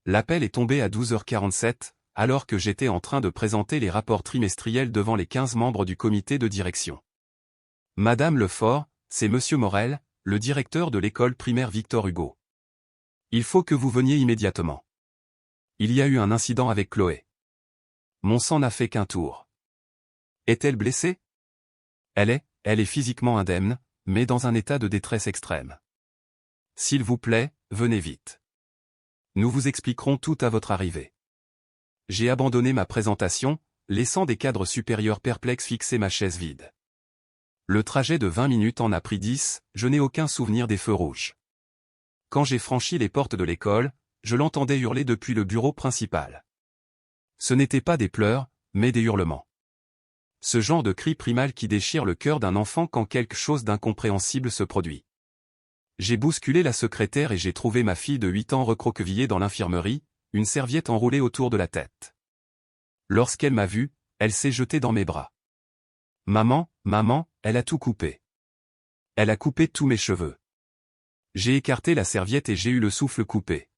L'appel est tombé à 12h47, alors que j'étais en train de présenter les rapports trimestriels devant les 15 membres du comité de direction. Madame Lefort, c'est Monsieur Morel, le directeur de l'école primaire Victor Hugo. Il faut que vous veniez immédiatement. Il y a eu un incident avec Chloé. Mon sang n'a fait qu'un tour. Est-elle blessée? Elle est physiquement indemne, mais dans un état de détresse extrême. S'il vous plaît, venez vite. Nous vous expliquerons tout à votre arrivée. J'ai abandonné ma présentation, laissant des cadres supérieurs perplexes fixer ma chaise vide. Le trajet de 20 minutes en a pris 10, je n'ai aucun souvenir des feux rouges. Quand j'ai franchi les portes de l'école, je l'entendais hurler depuis le bureau principal. Ce n'étaient pas des pleurs, mais des hurlements. Ce genre de cri primal qui déchire le cœur d'un enfant quand quelque chose d'incompréhensible se produit. J'ai bousculé la secrétaire et j'ai trouvé ma fille de 8 ans recroquevillée dans l'infirmerie, une serviette enroulée autour de la tête. Lorsqu'elle m'a vu, elle s'est jetée dans mes bras. Maman, elle a tout coupé. Elle a coupé tous mes cheveux. J'ai écarté la serviette et j'ai eu le souffle coupé.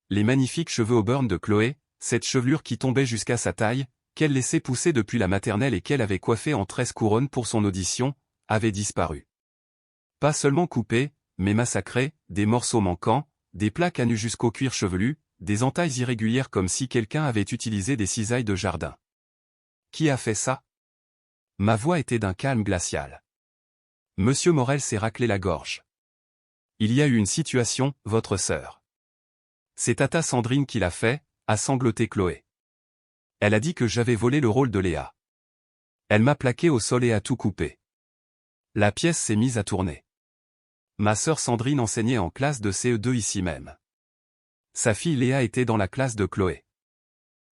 Les magnifiques cheveux auburn de Chloé, cette chevelure qui tombait jusqu'à sa taille, qu'elle laissait pousser depuis la maternelle et qu'elle avait coiffée en 13 couronnes pour son audition, avaient disparu. Pas seulement coupée, mais massacrée, des morceaux manquants, des plaques à nu jusqu'au cuir chevelu, des entailles irrégulières comme si quelqu'un avait utilisé des cisailles de jardin. Qui a fait ça? Ma voix était d'un calme glacial. Monsieur Morel s'est raclé la gorge. Il y a eu une situation, votre sœur. C'est Tata Sandrine qui l'a fait, a sangloté Chloé. Elle a dit que j'avais volé le rôle de Léa. Elle m'a plaqué au sol et a tout coupé. La pièce s'est mise à tourner. Ma sœur Sandrine enseignait en classe de CE2 ici même. Sa fille Léa était dans la classe de Chloé.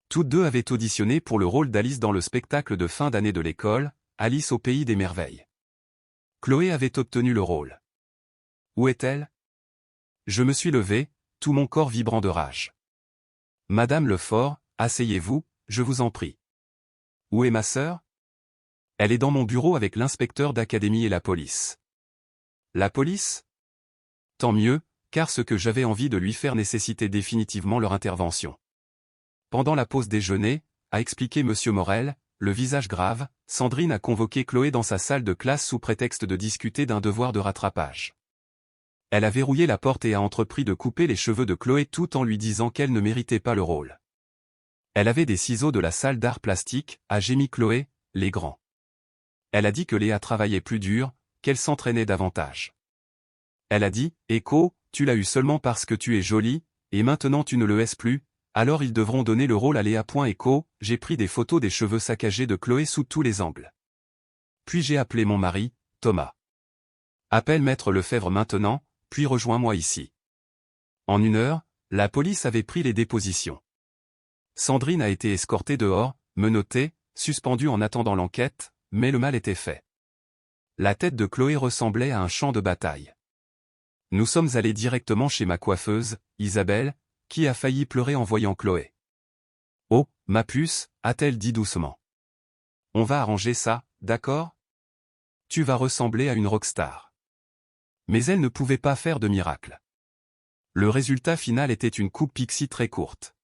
Toutes deux avaient auditionné pour le rôle d'Alice dans le spectacle de fin d'année de l'école, Alice au pays des merveilles. Chloé avait obtenu le rôle. Où est-elle? Je me suis levé, tout mon corps vibrant de rage. Madame Lefort, asseyez-vous, je vous en prie. Où est ma sœur? Elle est dans mon bureau avec l'inspecteur d'académie et la police. La police? Tant mieux, car ce que j'avais envie de lui faire nécessitait définitivement leur intervention. Pendant la pause déjeuner, a expliqué Monsieur Morel, le visage grave, Sandrine a convoqué Chloé dans sa salle de classe sous prétexte de discuter d'un devoir de rattrapage. Elle a verrouillé la porte et a entrepris de couper les cheveux de Chloé tout en lui disant qu'elle ne méritait pas le rôle. Elle avait des ciseaux de la salle d'art plastique, a gémi Chloé, les grands. Elle a dit que Léa travaillait plus dur, qu'elle s'entraînait davantage. Elle a dit, Echo, tu l'as eu seulement parce que tu es jolie, et maintenant tu ne le es plus, alors ils devront donner le rôle à Léa. Echo, j'ai pris des photos des cheveux saccagés de Chloé sous tous les angles. Puis j'ai appelé mon mari, Thomas. Appelle Maître Lefebvre maintenant, puis rejoins-moi ici. En 1 heure, la police avait pris les dépositions. Sandrine a été escortée dehors, menottée, suspendue en attendant l'enquête, mais le mal était fait. La tête de Chloé ressemblait à un champ de bataille. Nous sommes allés directement chez ma coiffeuse, Isabelle, qui a failli pleurer en voyant Chloé. Oh, ma puce, a-t-elle dit doucement. On va arranger ça, d'accord? Tu vas ressembler à une rockstar. Mais elle ne pouvait pas faire de miracle. Le résultat final était une coupe pixie très courte.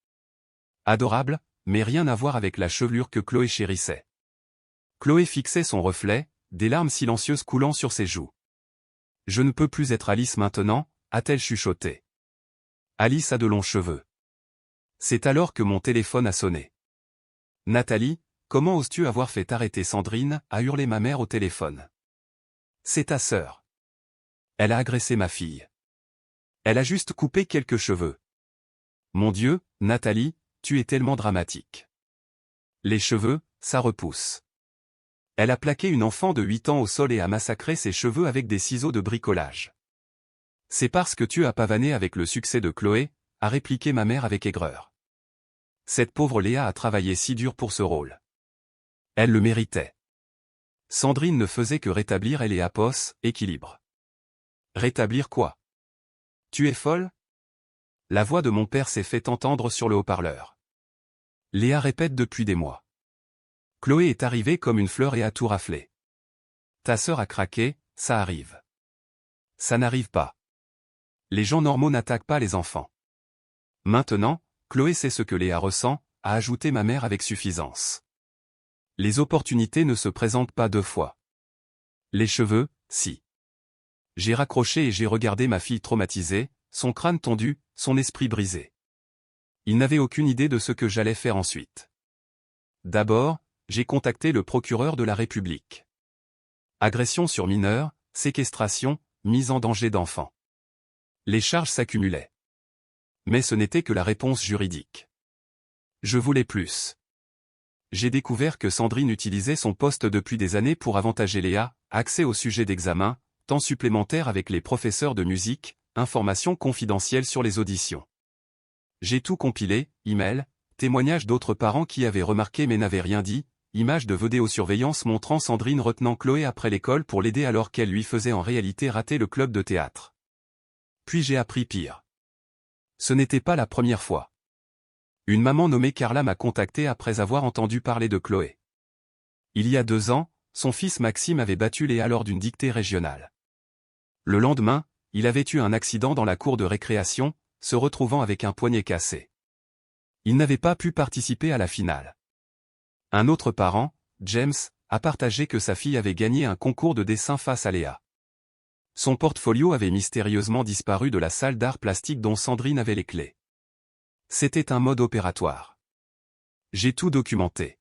Adorable, mais rien à voir avec la chevelure que Chloé chérissait. Chloé fixait son reflet, des larmes silencieuses coulant sur ses joues. Je ne peux plus être Alice maintenant, a-t-elle chuchoté. Alice a de longs cheveux. C'est alors que mon téléphone a sonné. Nathalie, comment oses-tu avoir fait arrêter Sandrine, a hurlé ma mère au téléphone. C'est ta sœur. Elle a agressé ma fille. Elle a juste coupé quelques cheveux. Mon Dieu, Nathalie, tu es tellement dramatique. Les cheveux, ça repousse. Elle a plaqué une enfant de 8 ans au sol et a massacré ses cheveux avec des ciseaux de bricolage. C'est parce que tu as pavané avec le succès de Chloé, a répliqué ma mère avec aigreur. Cette pauvre Léa a travaillé si dur pour ce rôle. Elle le méritait. Sandrine ne faisait que rétablir Léa Posse, équilibre. Rétablir quoi? Tu es folle? La voix de mon père s'est fait entendre sur le haut-parleur. Léa répète depuis des mois. Chloé est arrivée comme une fleur et a tout raflé. Ta sœur a craqué, ça arrive. Ça n'arrive pas. Les gens normaux n'attaquent pas les enfants. Maintenant, Chloé sait ce que Léa ressent, a ajouté ma mère avec suffisance. Les opportunités ne se présentent pas deux fois. Les cheveux, si. J'ai raccroché et j'ai regardé ma fille traumatisée, son crâne tondu, son esprit brisé. Il n'avait aucune idée de ce que j'allais faire ensuite. D'abord, j'ai contacté le procureur de la République. Agression sur mineur, séquestration, mise en danger d'enfant. Les charges s'accumulaient. Mais ce n'était que la réponse juridique. Je voulais plus. J'ai découvert que Sandrine utilisait son poste depuis des années pour avantager Léa, accès au sujet d'examen, temps supplémentaire avec les professeurs de musique, informations confidentielles sur les auditions. J'ai tout compilé, email, témoignages d'autres parents qui avaient remarqué mais n'avaient rien dit, images de vidéosurveillance montrant Sandrine retenant Chloé après l'école pour l'aider alors qu'elle lui faisait en réalité rater le club de théâtre. Puis j'ai appris pire. Ce n'était pas la première fois. Une maman nommée Carla m'a contacté après avoir entendu parler de Chloé. Il y a 2 ans, son fils Maxime avait battu Léa lors d'une dictée régionale. Le lendemain, il avait eu un accident dans la cour de récréation, se retrouvant avec un poignet cassé. Il n'avait pas pu participer à la finale. Un autre parent, James, a partagé que sa fille avait gagné un concours de dessin face à Léa. Son portfolio avait mystérieusement disparu de la salle d'art plastique dont Sandrine avait les clés. C'était un mode opératoire. J'ai tout documenté.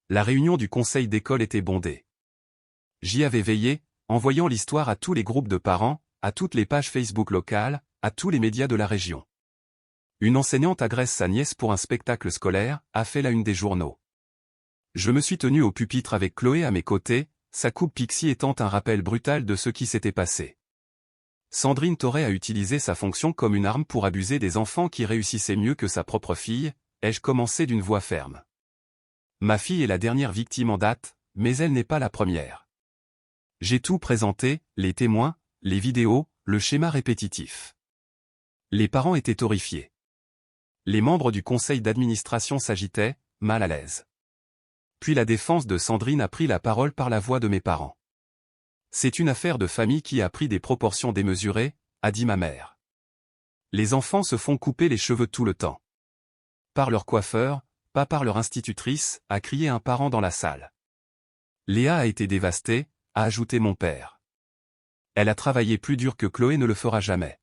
La réunion du conseil d'école était bondée. J'y avais veillé, envoyant l'histoire à tous les groupes de parents, à toutes les pages Facebook locales, à tous les médias de la région. Une enseignante agresse sa nièce pour un spectacle scolaire, a fait la une des journaux. Je me suis tenu au pupitre avec Chloé à mes côtés, sa coupe pixie étant un rappel brutal de ce qui s'était passé. Sandrine Torret a utilisé sa fonction comme une arme pour abuser des enfants qui réussissaient mieux que sa propre fille, ai-je commencé d'une voix ferme. Ma fille est la dernière victime en date, mais elle n'est pas la première. J'ai tout présenté, les témoins, les vidéos, le schéma répétitif. Les parents étaient horrifiés. Les membres du conseil d'administration s'agitaient, mal à l'aise. Puis la défense de Sandrine a pris la parole par la voix de mes parents. C'est une affaire de famille qui a pris des proportions démesurées, a dit ma mère. Les enfants se font couper les cheveux tout le temps. Par leur coiffeur, pas par leur institutrice, a crié un parent dans la salle. Léa a été dévastée, a ajouté mon père. Elle a travaillé plus dur que Chloé ne le fera jamais.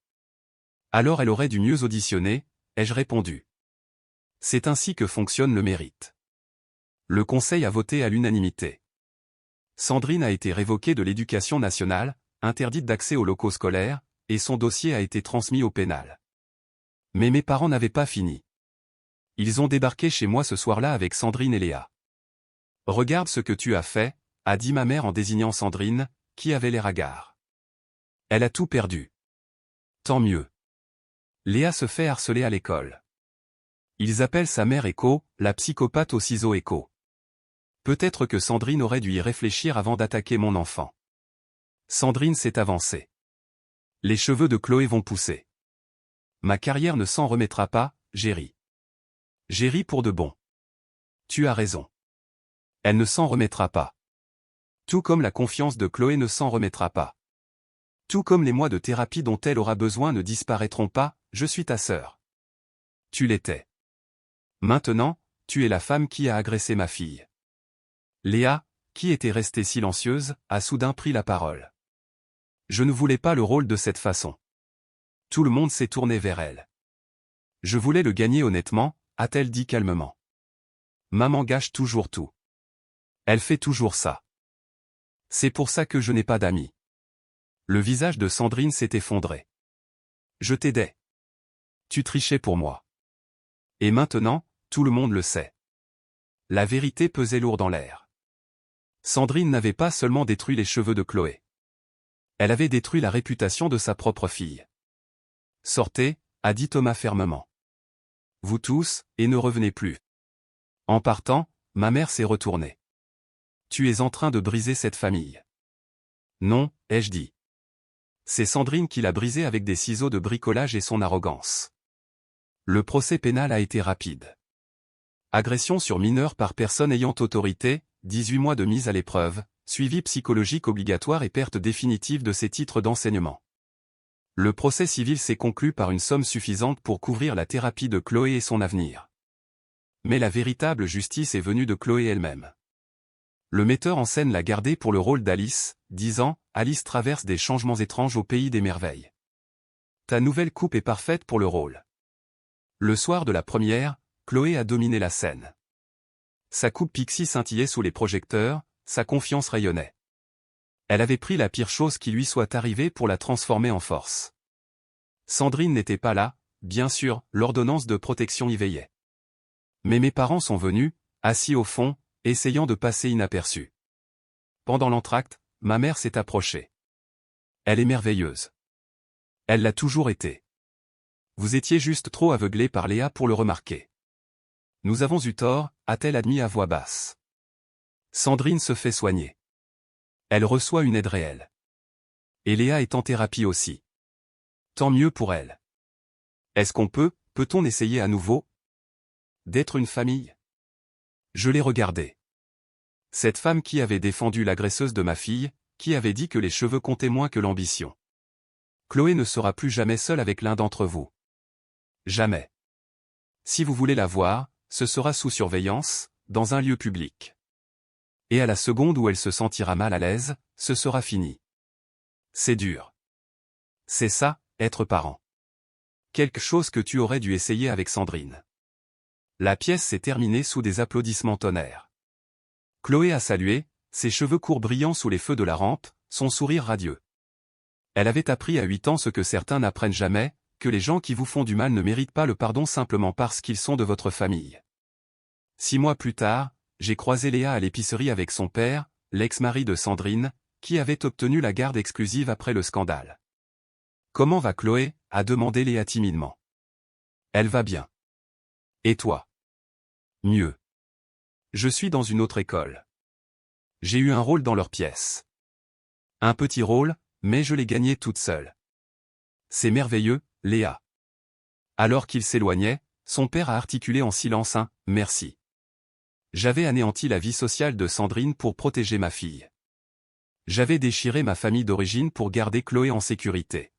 Alors elle aurait dû mieux auditionner, ai-je répondu. C'est ainsi que fonctionne le mérite. Le conseil a voté à l'unanimité. Sandrine a été révoquée de l'éducation nationale, interdite d'accès aux locaux scolaires, et son dossier a été transmis au pénal. Mais mes parents n'avaient pas fini. Ils ont débarqué chez moi ce soir-là avec Sandrine et Léa. « Regarde ce que tu as fait », a dit ma mère en désignant Sandrine, qui avait l'air hagard. Elle a tout perdu. Tant mieux. Léa se fait harceler à l'école. Ils appellent sa mère Echo, la psychopathe au ciseau Echo. Peut-être que Sandrine aurait dû y réfléchir avant d'attaquer mon enfant. Sandrine s'est avancée. Les cheveux de Chloé vont pousser. Ma carrière ne s'en remettra pas, j'ai ri. J'ai ri pour de bon. Tu as raison. Elle ne s'en remettra pas. Tout comme la confiance de Chloé ne s'en remettra pas. Tout comme les mois de thérapie dont elle aura besoin ne disparaîtront pas, je suis ta sœur. Tu l'étais. Maintenant, tu es la femme qui a agressé ma fille. Léa, qui était restée silencieuse, a soudain pris la parole. Je ne voulais pas le rôle de cette façon. Tout le monde s'est tourné vers elle. Je voulais le gagner honnêtement, a-t-elle dit calmement. Maman gâche toujours tout. Elle fait toujours ça. C'est pour ça que je n'ai pas d'amis. Le visage de Sandrine s'est effondré. Je t'aidais. Tu trichais pour moi. Et maintenant, tout le monde le sait. La vérité pesait lourd dans l'air. Sandrine n'avait pas seulement détruit les cheveux de Chloé. Elle avait détruit la réputation de sa propre fille. Sortez, a dit Thomas fermement. Vous tous, et ne revenez plus. En partant, ma mère s'est retournée. Tu es en train de briser cette famille. Non, ai-je dit. C'est Sandrine qui l'a brisée avec des ciseaux de bricolage et son arrogance. Le procès pénal a été rapide. Agression sur mineur par personne ayant autorité, 18 mois de mise à l'épreuve, suivi psychologique obligatoire et perte définitive de ses titres d'enseignement. Le procès civil s'est conclu par une somme suffisante pour couvrir la thérapie de Chloé et son avenir. Mais la véritable justice est venue de Chloé elle-même. Le metteur en scène l'a gardée pour le rôle d'Alice, 10 ans, Alice traverse des changements étranges au pays des merveilles. Ta nouvelle coupe est parfaite pour le rôle. Le soir de la première, Chloé a dominé la scène. Sa coupe pixie scintillait sous les projecteurs, sa confiance rayonnait. Elle avait pris la pire chose qui lui soit arrivée pour la transformer en force. Sandrine n'était pas là, bien sûr, l'ordonnance de protection y veillait. Mais mes parents sont venus, assis au fond, essayant de passer inaperçus. Pendant l'entracte, ma mère s'est approchée. Elle est merveilleuse. Elle l'a toujours été. Vous étiez juste trop aveuglé par Léa pour le remarquer. Nous avons eu tort, a-t-elle admis à voix basse. Sandrine se fait soigner. Elle reçoit une aide réelle. Et Léa est en thérapie aussi. Tant mieux pour elle. Est-ce qu'on peut-on essayer à nouveau d'être une famille? Je l'ai regardée. Cette femme qui avait défendu l'agresseuse de ma fille, qui avait dit que les cheveux comptaient moins que l'ambition. Chloé ne sera plus jamais seule avec l'un d'entre vous. Jamais. Si vous voulez la voir, ce sera sous surveillance, dans un lieu public. Et à la seconde où elle se sentira mal à l'aise, ce sera fini. C'est dur. C'est ça, être parent. Quelque chose que tu aurais dû essayer avec Sandrine. La pièce s'est terminée sous des applaudissements tonnerres. Chloé a salué, ses cheveux courts brillant sous les feux de la rampe, son sourire radieux. Elle avait appris à 8 ans ce que certains n'apprennent jamais, que les gens qui vous font du mal ne méritent pas le pardon simplement parce qu'ils sont de votre famille. 6 mois plus tard, j'ai croisé Léa à l'épicerie avec son père, l'ex-mari de Sandrine, qui avait obtenu la garde exclusive après le scandale. « Comment va Chloé » a demandé Léa timidement. « Elle va bien. Et toi ?» ?»« Mieux. Je suis dans une autre école. J'ai eu un rôle dans leur pièce. Un petit rôle, mais je l'ai gagné toute seule. C'est merveilleux, Léa. » Alors qu'il s'éloignait, son père a articulé en silence un « merci ». J'avais anéanti la vie sociale de Sandrine pour protéger ma fille. J'avais déchiré ma famille d'origine pour garder Chloé en sécurité.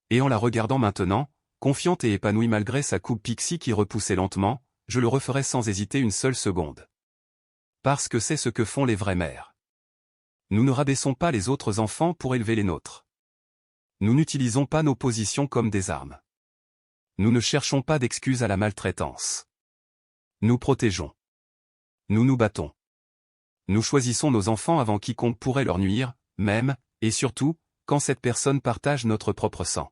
Et en la regardant maintenant, confiante et épanouie malgré sa coupe pixie qui repoussait lentement, je le referais sans hésiter une seule seconde. Parce que c'est ce que font les vraies mères. Nous ne rabaissons pas les autres enfants pour élever les nôtres. Nous n'utilisons pas nos positions comme des armes. Nous ne cherchons pas d'excuses à la maltraitance. Nous protégeons. Nous nous battons. Nous choisissons nos enfants avant quiconque pourrait leur nuire, même, et surtout, quand cette personne partage notre propre sang.